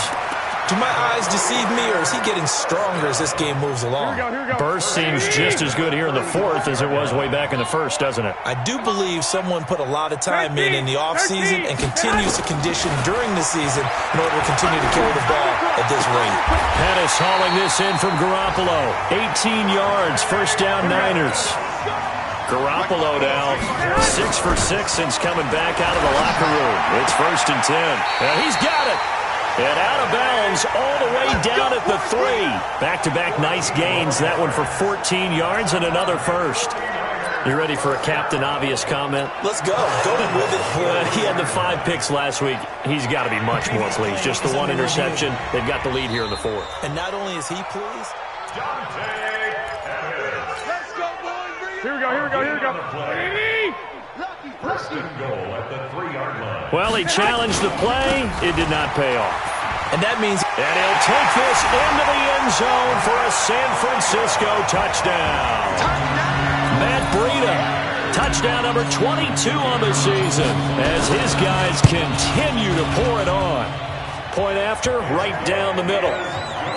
Do my eyes deceive me, or is he getting stronger as this game moves along? Burst seems just as good here in the 4th as it was way back in the 1st, doesn't it? I do believe someone put a lot of time in the offseason and continues to condition during the season in order to continue to carry the ball at this rate. Pettis hauling this in from Garoppolo. 18 yards, 1st down, Niners. Garoppolo now 6 for 6 since coming back out of the locker room. It's 1st and 10. And he's got it. And out of bounds all the way down at the 3. Back-to-back nice gains. That one for 14 yards and another first. You ready for a Captain Obvious comment? Let's go. Go with it. He had the 5 picks last week. He's got to be much more pleased. Just the 1 interception. They've got the lead here in the 4th. And not only is he pleased. Here we go, here we go, here we go. First and goal at the 3-yard line. Well, he challenged the play. It did not pay off. And that means... And he'll take this into the end zone for a San Francisco touchdown. Matt Breida, touchdown number 22 on the season as his guys continue to pour it on. Point after, right down the middle.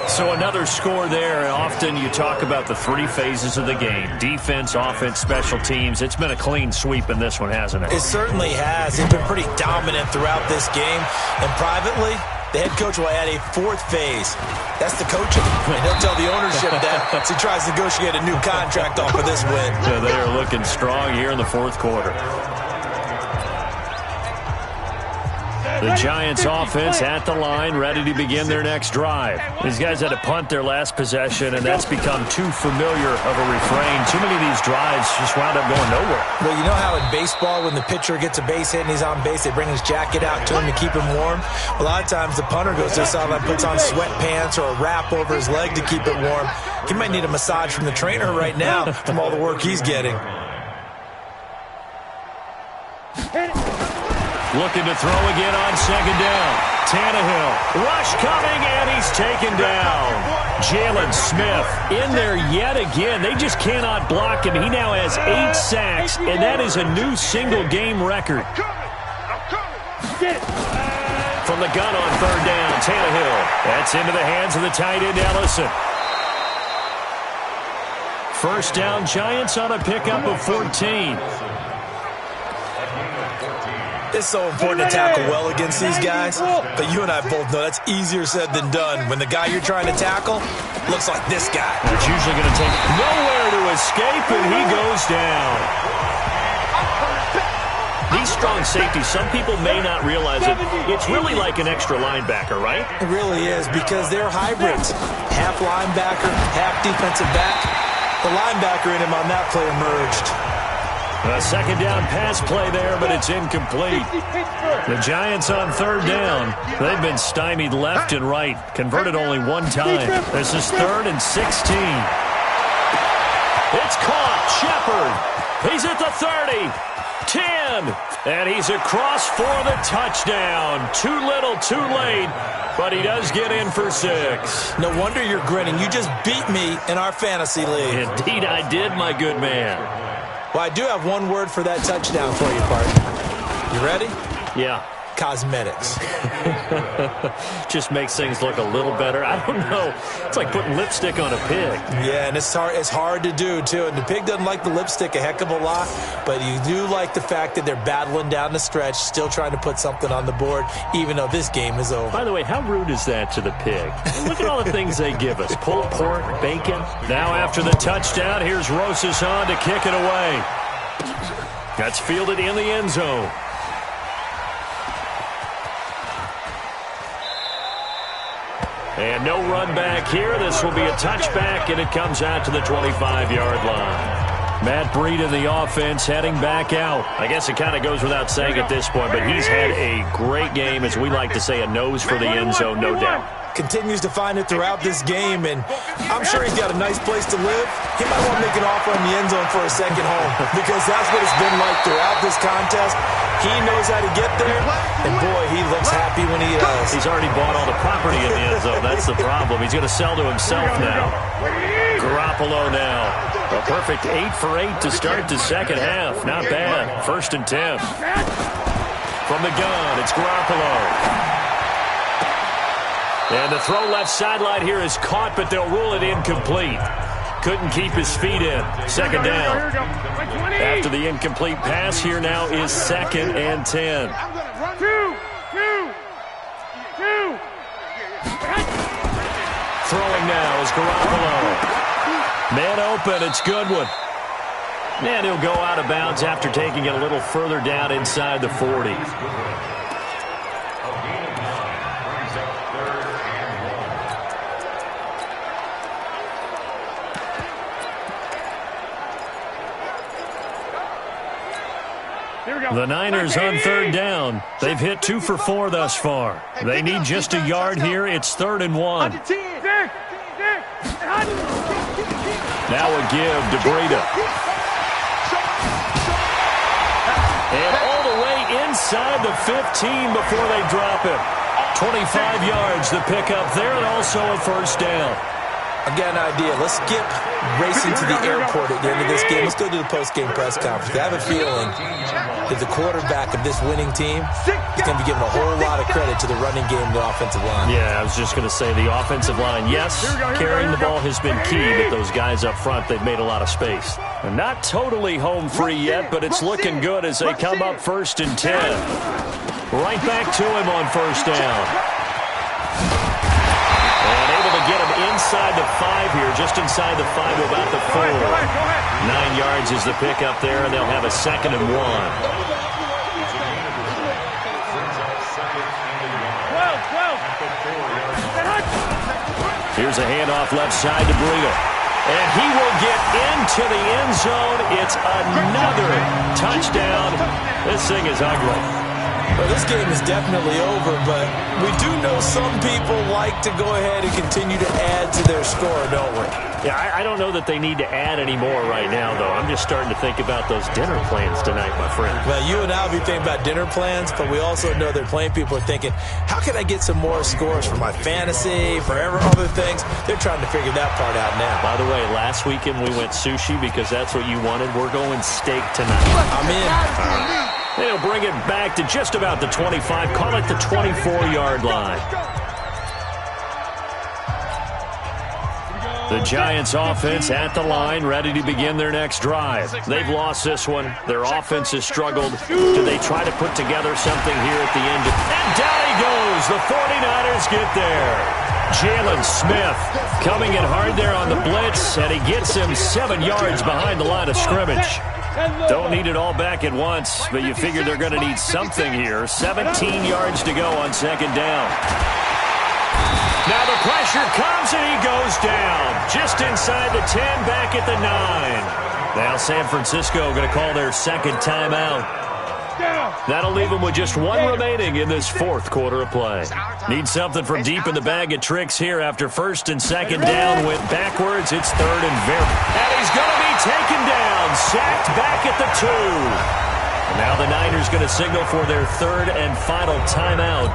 So another score there. Often you talk about the 3 phases of the game. Defense, offense, special teams. It's been a clean sweep in this one, hasn't it? It certainly has. They've been pretty dominant throughout this game. And privately, the head coach will add a 4th phase. That's the coaching. And he'll tell the ownership that as he tries to negotiate a new contract off of this win. Yeah, they are looking strong here in the 4th quarter. The Giants offense at the line, ready to begin their next drive. These guys had to punt their last possession, and that's become too familiar of a refrain. Too many of these drives just wound up going nowhere. Well, you know how in baseball, when the pitcher gets a base hit and he's on base, they bring his jacket out to him to keep him warm? A lot of times the punter goes to the sideline, puts on sweatpants or a wrap over his leg to keep it warm. He might need a massage from the trainer right now from all the work he's getting. Looking to throw again on 2nd down. Tannehill, rush coming, and he's taken down. Jalen Smith in there yet again. They just cannot block him. He now has 8 sacks, and that is a new single-game record. From the gun on 3rd down, Tannehill. That's into the hands of the tight end, Ellison. 1st down, Giants on a pickup of 14. It's so important to tackle well against these guys, but you and I both know that's easier said than done. When the guy you're trying to tackle looks like this guy. It's usually going to take nowhere to escape, and he goes down. These strong safety. Some people may not realize it. It's really like an extra linebacker, right? It really is, because they're hybrids. Half linebacker, half defensive back. The linebacker in him on that play emerged. A second down pass play there, but it's incomplete. The Giants on third down. They've been stymied left and right. Converted only one time. This is 3rd and 16. It's caught. Shepard. He's at the 30. 10. And he's across for the touchdown. Too little, too late. But he does get in for 6. No wonder you're grinning. You just beat me in our fantasy league. Indeed I did, my good man. Well, I do have one word for that touchdown for you, partner. You ready? Yeah. Cosmetics. Just makes things look a little better. I don't know. It's like putting lipstick on a pig. Yeah, and it's hard to do, too. And the pig doesn't like the lipstick a heck of a lot, but you do like the fact that they're battling down the stretch, still trying to put something on the board, even though this game is over. By the way, how rude is that to the pig? Look at all the things they give us. Pulled pork, bacon. Now after the touchdown, here's Rosas on to kick it away. That's fielded in the end zone. And no run back here. This will be a touchback, and it comes out to the 25-yard line. Matt Breed in the offense heading back out. I guess it kind of goes without saying at this point, but he's had a great game, as we like to say, a nose for the end zone, no doubt. Continues to find it throughout this game, and I'm sure he's got a nice place to live. He might want to make an offer in the end zone for a second home, because that's what it's been like throughout this contest. He knows how to get there, and boy, he looks happy when he does. He's already bought all the property in the end zone. That's the problem. He's going to sell to himself now. Garoppolo now. A perfect 8 for 8 to start the second half. Not bad. 1st and 10. From the gun, it's Garoppolo. And the throw left sideline here is caught, but they'll rule it incomplete. Couldn't keep his feet in. Second down. After the incomplete pass, here now is 2nd and 10. Throwing now is Garoppolo. Man open, it's Goodwin. And he'll go out of bounds after taking it a little further down inside the 40. The Niners on third down. They've hit 2 for 4 thus far. They need just a yard here. It's 3rd and 1. Now a give to Breida. And all the way inside the 15 before they drop him. 25 yards the pickup there, and also a 1st down. I've got an idea. Let's skip racing to the airport at the end of this game. Let's go to the post-game press conference. I have a feeling that the quarterback of this winning team is going to be given a whole lot of credit to the running game and the offensive line. Yeah, I was just going to say the offensive line, yes, carrying the ball has been key, but those guys up front, they've made a lot of space. And not totally home free yet, but it's looking good as they come up 1st and 10. Right back to him on 1st down. And able to get him inside the 5 here, just inside the 5 to about the 4. 9 yards is the pickup there, and they'll have a 2nd and 1. Here's a handoff left side to Breida. And he will get into the end zone. It's another touchdown. This thing is ugly. Well, this game is definitely over, but we do know some people like to go ahead and continue to add to their score, don't we? Yeah, I don't know that they need to add any more right now, though. I'm just starting to think about those dinner plans tonight, my friend. Well, you and I will be thinking about dinner plans, but we also know that plenty of people are thinking, how can I get some more scores for my fantasy, for other things? They're trying to figure that part out now. By the way, last weekend we went sushi because that's what you wanted. We're going steak tonight. I'm in. They'll bring it back to just about the 25. Call it the 24-yard line. The Giants offense at the line, ready to begin their next drive. They've lost this one. Their offense has struggled. Do they try to put together something here at the end? And down he goes. The 49ers get there. Jalen Smith coming in hard there on the blitz, and he gets him 7 yards behind the line of scrimmage. Don't need it all back at once, but you figure they're going to need something here. 17 yards to go on second down. Now the pressure comes, and he goes down. Just inside the 10, back at the 9. Now San Francisco going to call their second timeout. That'll leave them with just one remaining in this fourth quarter of play. Need something from deep in the bag of tricks here after first and second down went backwards. It's third and very. And he's going to be taken down, sacked back at the 2. And now the Niners going to signal for their third and final timeout.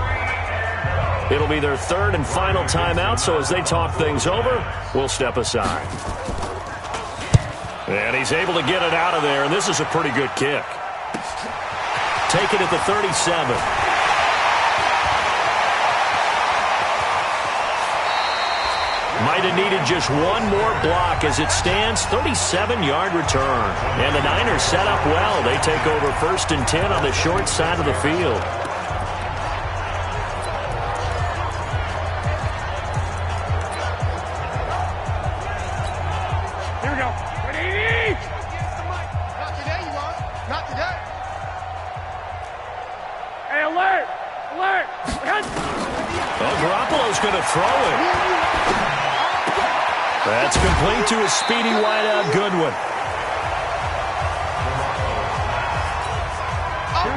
It'll be their third and final timeout, so as they talk things over, we'll step aside. And he's able to get it out of there, and this is a pretty good kick. Take it at the 37. Might have needed just one more block as it stands. 37-yard return. And the Niners set up well. They take over first and 10 on the short side of the field. Here we go. 180. Not today, you are. Not today. Hey, alert! Alert! Well, Garoppolo's going to throw it. That's complete to a speedy wideout Goodwin.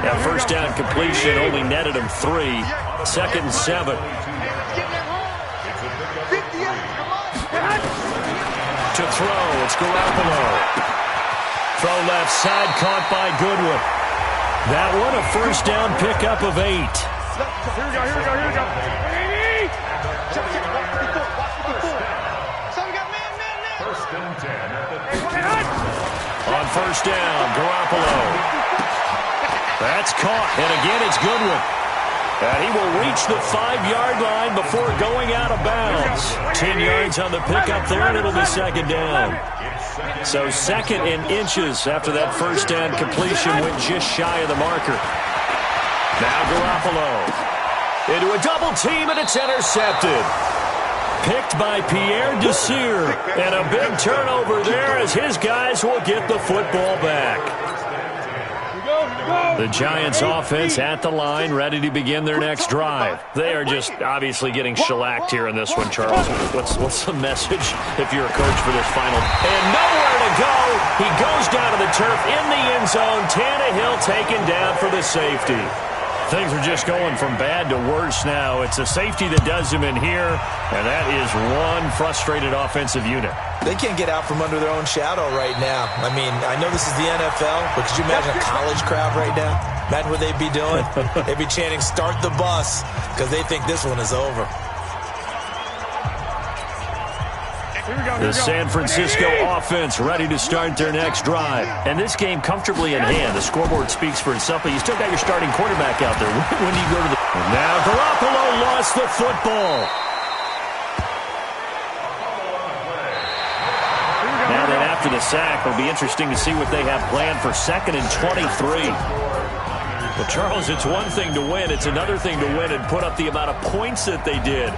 That first down completion only netted him 3. Second and 7. To throw, it's Garoppolo. Throw left side, caught by Goodwin. That one a first down pickup of 8. Here we go, here we go, here we go. 180. First and 10. On first down, Garoppolo. That's caught, and again it's Goodwin. And he will reach the 5-yard line before going out of bounds. 10 yards on the pickup there, and it'll be second down. So second in inches after that first down completion went just shy of the marker. Now Garoppolo into a double team, and it's intercepted. Picked by Pierre Desir, and a big turnover there as his guys will get the football back. The Giants offense at the line, ready to begin their next drive. They are just obviously getting shellacked here in this one, Charles. What's the message if you're a coach for this final? And nowhere to go. He goes down to the turf in the end zone. Tannehill taken down for the safety. Things are just going from bad to worse now. It's a safety that does him in here, and that is one frustrated offensive unit. They can't get out from under their own shadow right now. I mean, I know this is the NFL, but could you imagine a college crowd right now? Imagine what they'd be doing. They'd be chanting, "Start the bus," because they think this one is over. The San Francisco offense ready to start their next drive. And this game comfortably in hand. The scoreboard speaks for itself, but you still got your starting quarterback out there. When do you go to the... Now Garoppolo lost the football. Now then, after the sack, it'll be interesting to see what they have planned for second and 23. Well, Charles, it's one thing to win. It's another thing to win and put up the amount of points that they did.